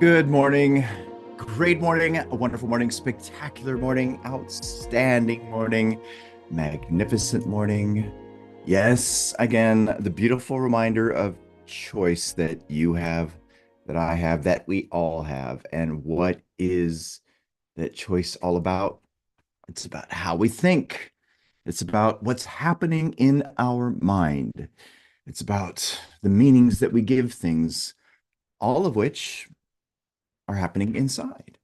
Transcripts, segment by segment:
Good morning, great morning, a wonderful morning, spectacular morning, outstanding morning, magnificent morning. Yes, again, the beautiful reminder of choice that you have, that I have, that we all have. And what is that choice all about? It's about how we think. It's about what's happening in our mind. It's about the meanings that we give things, all of which are happening inside.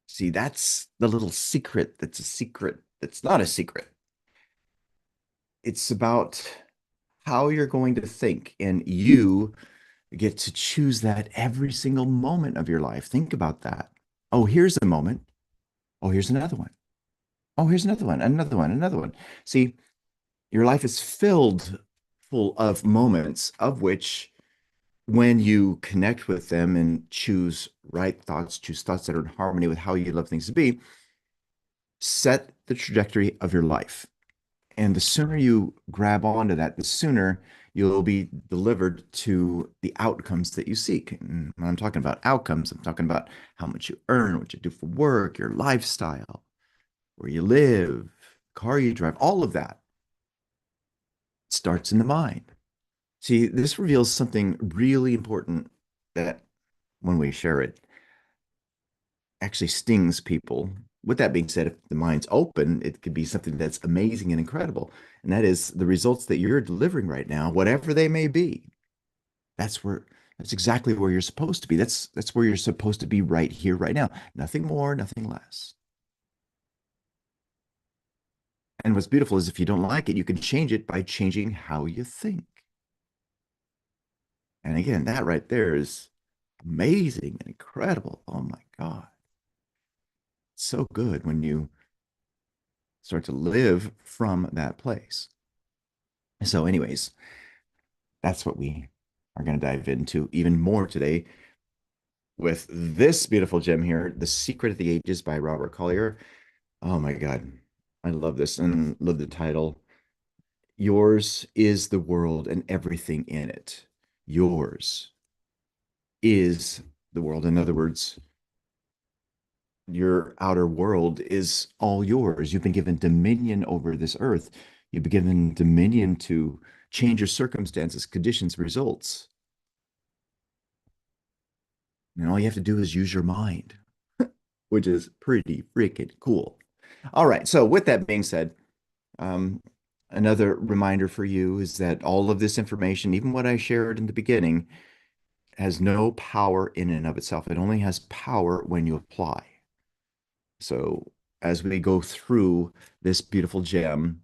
See, that's the little secret that's a secret that's not a secret. It's about how you're going to think, and you get to choose that every single moment of your life. Think about that. Oh, here's a moment. Oh, here's another one. Oh, here's another one, another one, another one. See, your life is filled full of moments of which when you connect with them and choose right thoughts, choose thoughts that are in harmony with how you love things to be, set the trajectory of your life. And the sooner you grab onto that, the sooner you'll be delivered to the outcomes that you seek. And when I'm talking about outcomes, I'm talking about how much you earn, what you do for work, your lifestyle, where you live, car you drive, all of that starts in the mind. See, this reveals something really important that when we share it actually stings people. With that being said, if the mind's open, it could be something that's amazing and incredible. And that is the results that you're delivering right now, whatever they may be. That's where that's exactly where you're supposed to be. That's where you're supposed to be right here, right now. Nothing more, nothing less. And what's beautiful is if you don't like it, you can change it by changing how you think. And again, that right there is amazing and incredible. Oh my God. It's so good when you start to live from that place. So, anyways, that's what we are going to dive into even more today with this beautiful gem here, The Secret of the Ages by Robert Collier. Oh my God. I love this and love the title. Yours is the world and everything in it. Yours is the world. In other words, your outer world is all yours. You've been given dominion over this earth. You've been given dominion to change your circumstances, conditions, results. And all you have to do is use your mind, which is pretty freaking cool. All right. So, with that being said, um, another reminder for you is that all of this information, even what I shared in the beginning, has no power in and of itself. It only has power when you apply. So, as we go through this beautiful gem,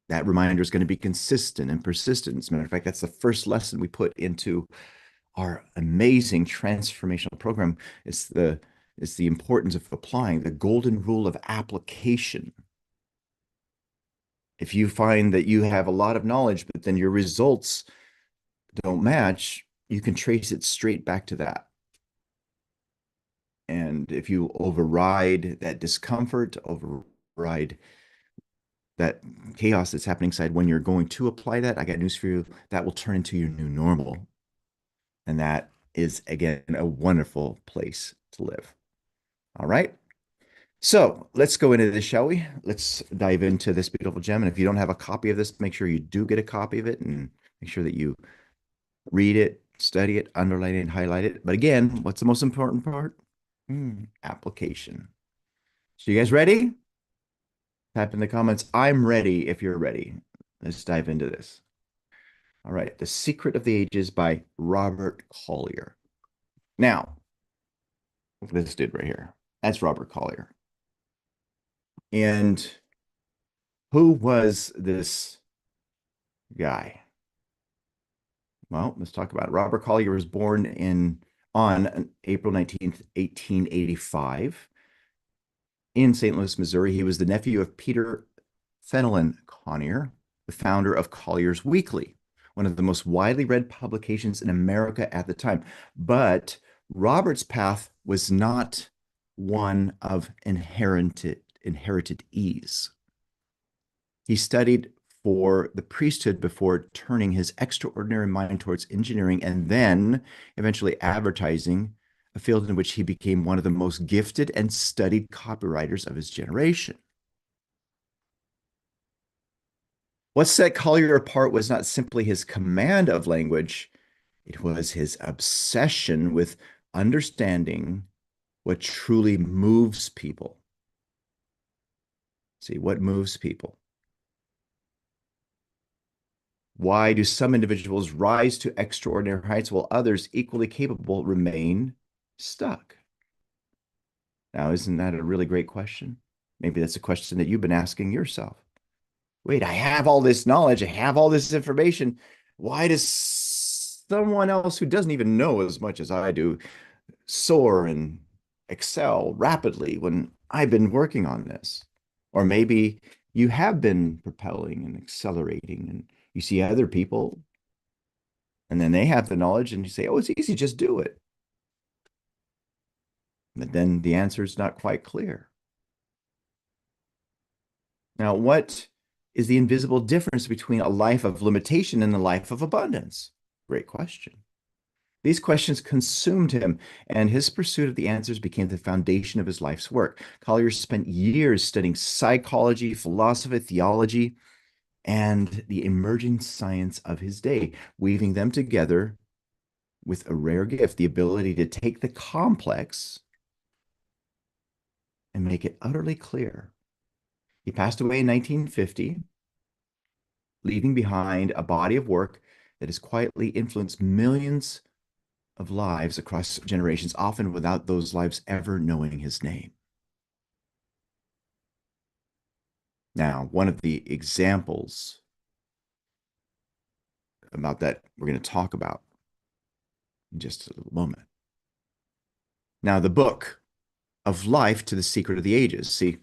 that reminder is going to be consistent and persistent. As a matter of fact, that's the first lesson we put into our amazing transformational program. It's the importance of applying the golden rule of application. If you find that you have a lot of knowledge, but then your results don't match, you can trace it straight back to that. And if you override that discomfort, override that chaos that's happening inside when you're going to apply that, I got news for you. That will turn into your new normal. And that is, again, a wonderful place to live. All right. So let's go into this, shall we? Let's dive into this beautiful gem. And if you don't have a copy of this, make sure you do get a copy of it and make sure that you read it, study it, underline it, highlight it. But again, what's the most important part? Application. So you guys ready? Type in the comments, I'm ready if you're ready. Let's dive into this. All right. The Secret of the Ages by Robert Collier. Now, look at this dude right here. That's Robert Collier. And who was this guy? Well, let's talk about it. Robert Collier was born on April 19th, 1885 in St. Louis, Missouri. He was the nephew of Peter Fenelon Collier, the founder of Collier's Weekly, one of the most widely read publications in America at the time. But Robert's path was not one of inherited ease. He studied for the priesthood before turning his extraordinary mind towards engineering and then eventually advertising a field in which he became one of the most gifted and studied copywriters of his generation. What set Collier apart was not simply his command of language, it was his obsession with understanding what truly moves people. See, what moves people? Why do some individuals rise to extraordinary heights while others, equally capable, remain stuck? Now, isn't that a really great question? Maybe that's a question that you've been asking yourself. Wait, I have all this knowledge, I have all this information. Why does someone else who doesn't even know as much as I do soar and excel rapidly when I've been working on this? Or maybe you have been propelling and accelerating, and you see other people, and then they have the knowledge, and you say, oh, it's easy, just do it. But then the answer is not quite clear. Now, what is the invisible difference between a life of limitation and a life of abundance? Great question. These questions consumed him, and his pursuit of the answers became the foundation of his life's work. Collier spent years studying psychology, philosophy, theology, and the emerging science of his day, weaving them together with a rare gift, the ability to take the complex and make it utterly clear. He passed away in 1950, leaving behind a body of work that has quietly influenced millions of lives across generations, often without those lives ever knowing his name. Now, one of the examples about that we're going to talk about in just a little moment. Now, the book of life to the secret of the ages. See,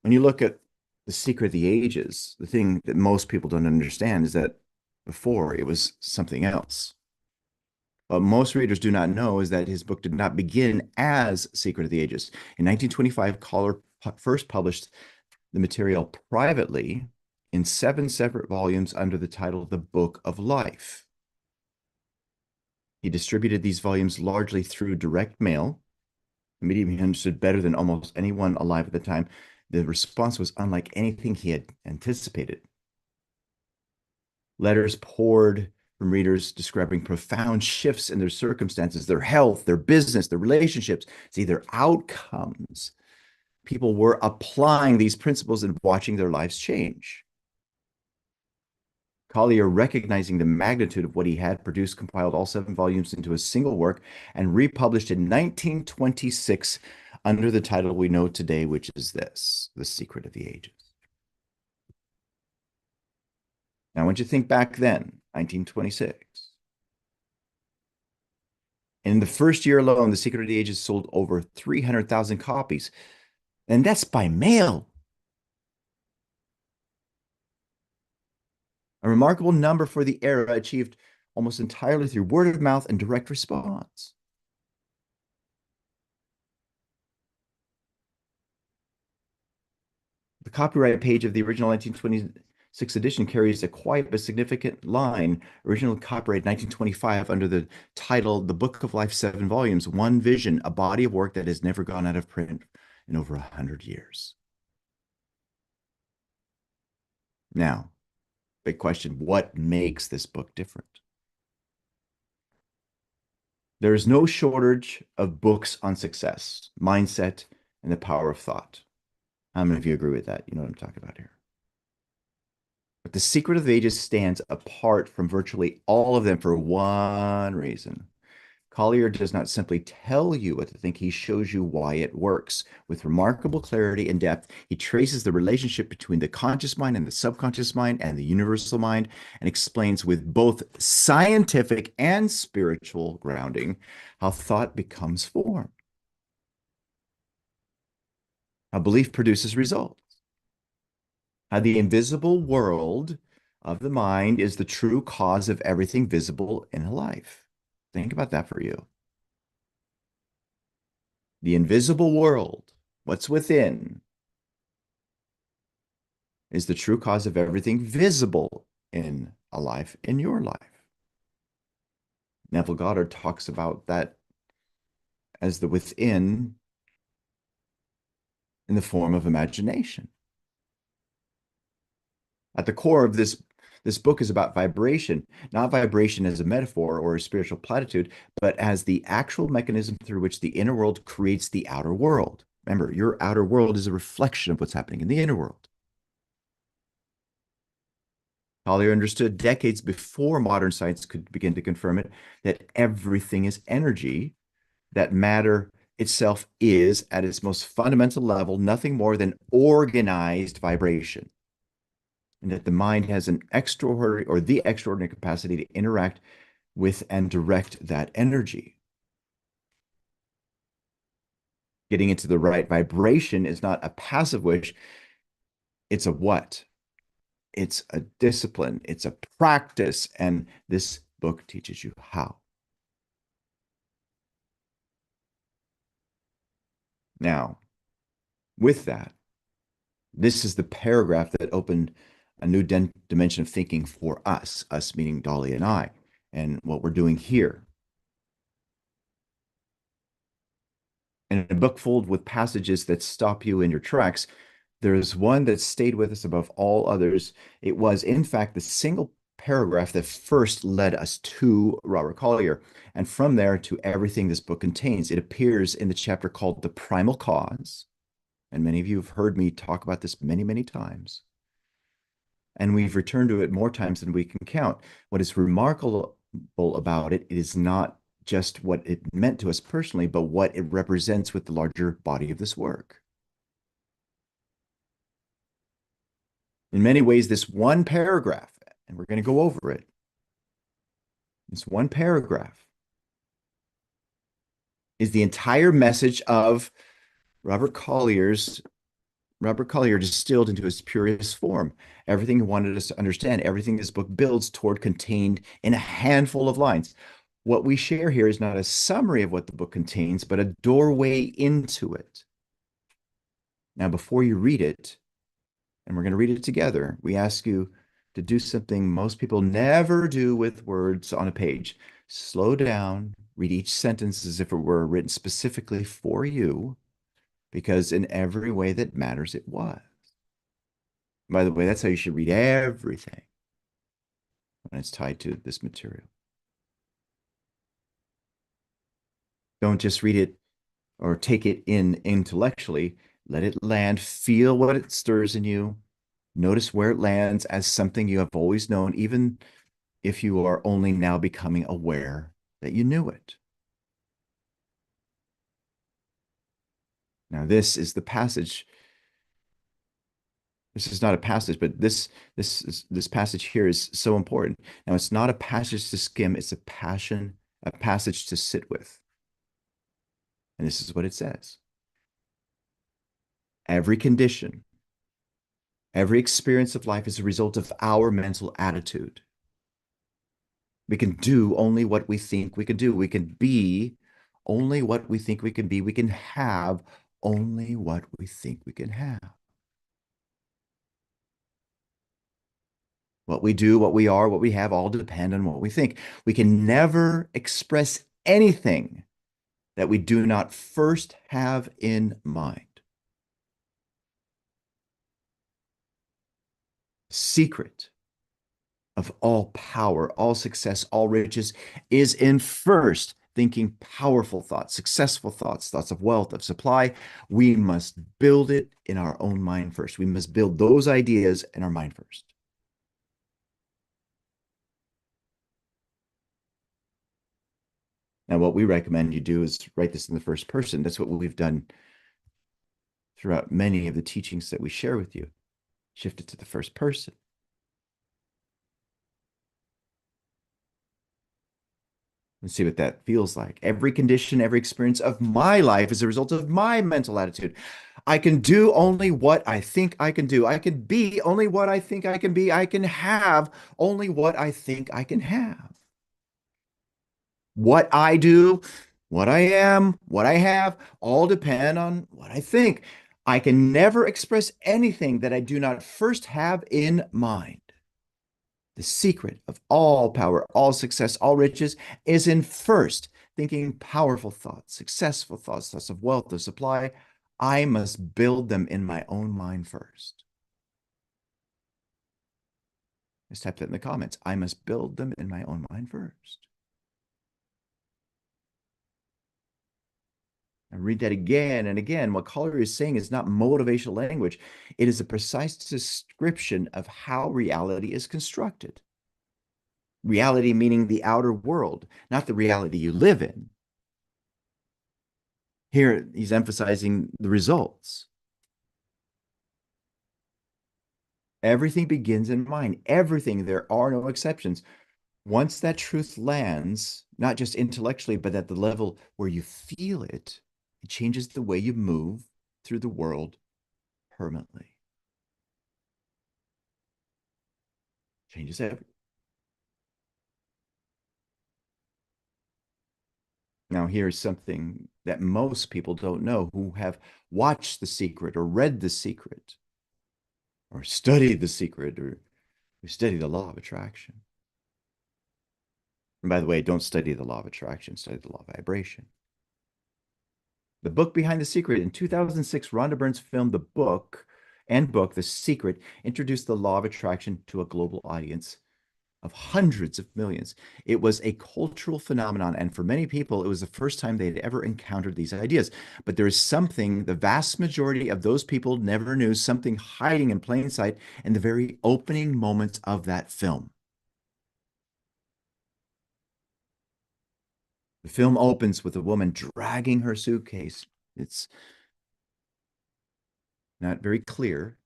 when you look at the secret of the ages, the thing that most people don't understand is that before it was something else. What most readers do not know is that his book did not begin as Secret of the Ages. In 1925, Collier first published the material privately in 7 separate volumes under the title The Book of Life. He distributed these volumes largely through direct mail, a medium he understood better than almost anyone alive at the time. The response was unlike anything he had anticipated. Letters poured from readers describing profound shifts in their circumstances, their health, their business, their relationships, see their outcomes. People were applying these principles and watching their lives change. Collier, recognizing the magnitude of what he had produced, compiled all 7 volumes into a single work and republished in 1926 under the title we know today, which is this, The Secret of the Ages. Now, when you think back then, 1926, in the first year alone, The Secret of the Ages sold over 300,000 copies, and that's by mail. A remarkable number for the era, achieved almost entirely through word of mouth and direct response. The copyright page of the original 1926 edition carries a quiet but significant line, original copyright 1925, under the title The Book of Life, 7 volumes, One Vision, a body of work that has never gone out of print in over 100 years. Now, big question, what makes this book different? There is no shortage of books on success, mindset, and the power of thought. How many of you agree with that? You know what I'm talking about here. But The Secret of the Ages stands apart from virtually all of them for one reason. Collier does not simply tell you what to think, he shows you why it works. With remarkable clarity and depth, he traces the relationship between the conscious mind and the subconscious mind and the universal mind, and explains with both scientific and spiritual grounding how thought becomes form, how belief produces results, how the invisible world of the mind is the true cause of everything visible in life. Think about that for you. The invisible world, what's within, is the true cause of everything visible in a life, in your life. Neville Goddard talks about that as the within in the form of imagination. At the core of this book is about vibration, not vibration as a metaphor or a spiritual platitude, but as the actual mechanism through which the inner world creates the outer world. Remember, your outer world is a reflection of what's happening in the inner world. Collier understood decades before modern science could begin to confirm it that everything is energy, that matter itself is, at its most fundamental level, nothing more than organized vibration, and that the mind has an extraordinary or the extraordinary capacity to interact with and direct that energy. Getting into the right vibration is not a passive wish, it's a what? It's a discipline, it's a practice, and this book teaches you how. Now, with that, this is the paragraph that opened a new dimension of thinking for us meaning Dolly and I, and what we're doing here. In a book filled with passages that stop you in your tracks, there's one that stayed with us above all others. It was, in fact, the single paragraph that first led us to Robert Collier, and from there to everything this book contains. It appears in the chapter called The Primal Cause, and many of you have heard me talk about this many, many times. And we've returned to it more times than we can count. What is remarkable about it is not just what it meant to us personally, but what it represents with the larger body of this work. In many ways, this one paragraph, and we're going to go over it, this one paragraph is the entire message of Robert Collier distilled into its purest form. Everything he wanted us to understand, everything this book builds toward, contained in a handful of lines. What we share here is not a summary of what the book contains, but a doorway into it. Now, before you read it, and we're going to read it together, we ask you to do something most people never do with words on a page. Slow down, read each sentence as if it were written specifically for you, because in every way that matters, it was. By the way, that's how you should read everything when it's tied to this material. Don't just read it or take it in intellectually. Let it land, feel what it stirs in you. Notice where it lands as something you have always known, even if you are only now becoming aware that you knew it. Now, this is the passage. This is not a passage, but this passage here is so important. Now, it's not a passage to skim, it's a passage to sit with. And this is what it says. Every condition, every experience of life is a result of our mental attitude. We can do only what we think we can do. We can be only what we think we can be. We can have only what we think we can have. What we do, what we are, what we have all depend on what we think. We can never express anything that we do not first have in mind. Secret of all power, all success, all riches is in first thinking powerful thoughts, successful thoughts, thoughts of wealth, of supply. We must build it in our own mind first. We must build those ideas in our mind first. Now, what we recommend you do is write this in the first person. That's what we've done throughout many of the teachings that we share with you. Shift it to the first person. Let's see what that feels like. Every condition, every experience of my life is a result of my mental attitude. I can do only what I think I can do. I can be only what I think I can be. I can have only what I think I can have. What I do, what I am, what I have, all depend on what I think. I can never express anything that I do not first have in mind. The secret of all power, all success, all riches is in first thinking powerful thoughts, successful thoughts, thoughts of wealth, of supply. I must build them in my own mind first. Just type that in the comments. I must build them in my own mind first. And read that again and again. What Collier is saying is not motivational language. It is a precise description of how reality is constructed. Reality meaning the outer world, not the reality you live in. Here, he's emphasizing the results. Everything begins in mind. Everything. There are no exceptions. Once that truth lands, not just intellectually, but at the level where you feel it, it changes the way you move through the world permanently. Changes everything. Now, here's something that most people don't know who have watched The Secret or read The Secret or studied The Secret or studied the law of attraction. And by the way, don't study the law of attraction, study the law of vibration. The book behind The Secret. In 2006, Rhonda Byrne's film, The Secret, introduced the law of attraction to a global audience of hundreds of millions. It was a cultural phenomenon, and for many people, it was the first time they'd ever encountered these ideas. But there is something the vast majority of those people never knew, something hiding in plain sight in the very opening moments of that film. The film opens with a woman dragging her suitcase. It's not very clear.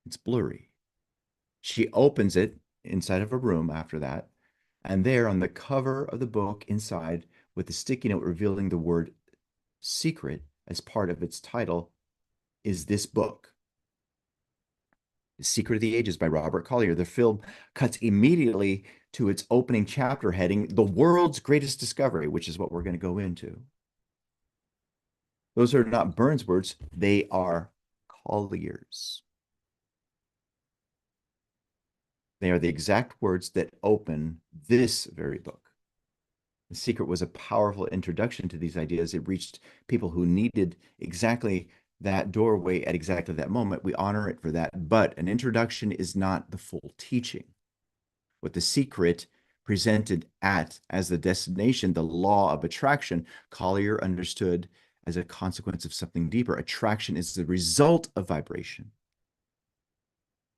It's blurry. She opens it inside of a room after that, and there on the cover of the book inside, with the sticky note revealing the word secret as part of its title, is this book, The Secret of the Ages by Robert Collier. The film cuts immediately to its opening chapter heading, The World's Greatest Discovery, which is what we're going to go into. Those are not Burns' words, they are Collier's. They are the exact words that open this very book. The Secret was a powerful introduction to these ideas. It reached people who needed exactly that doorway at exactly that moment. We honor it for that. But an introduction is not the full teaching. What The Secret presented as the destination, the law of attraction, Collier understood as a consequence of something deeper. Attraction is the result of vibration.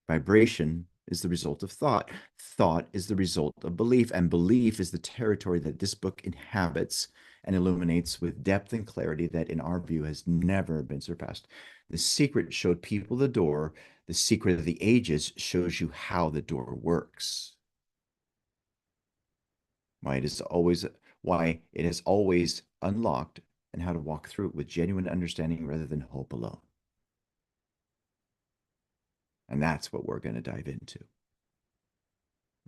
Vibration is the result of thought. Thought is the result of belief, and belief is the territory that this book inhabits and illuminates with depth and clarity that, in our view, has never been surpassed. The Secret showed people the door. The Secret of the Ages shows you how the door works. Why it is always unlocked, and how to walk through it with genuine understanding rather than hope alone. And that's what we're going to dive into.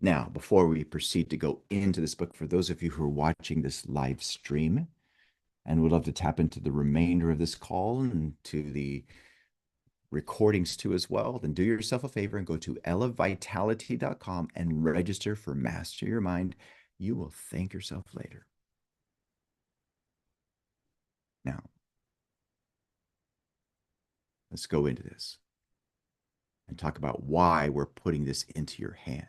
Now, before we proceed to go into this book, for those of you who are watching this live stream and would love to tap into the remainder of this call and to the recordings too as well, then do yourself a favor and go to elevitality.com and register for Master Your Mind. You will thank yourself later. Now, let's go into this and talk about why we're putting this into your hands.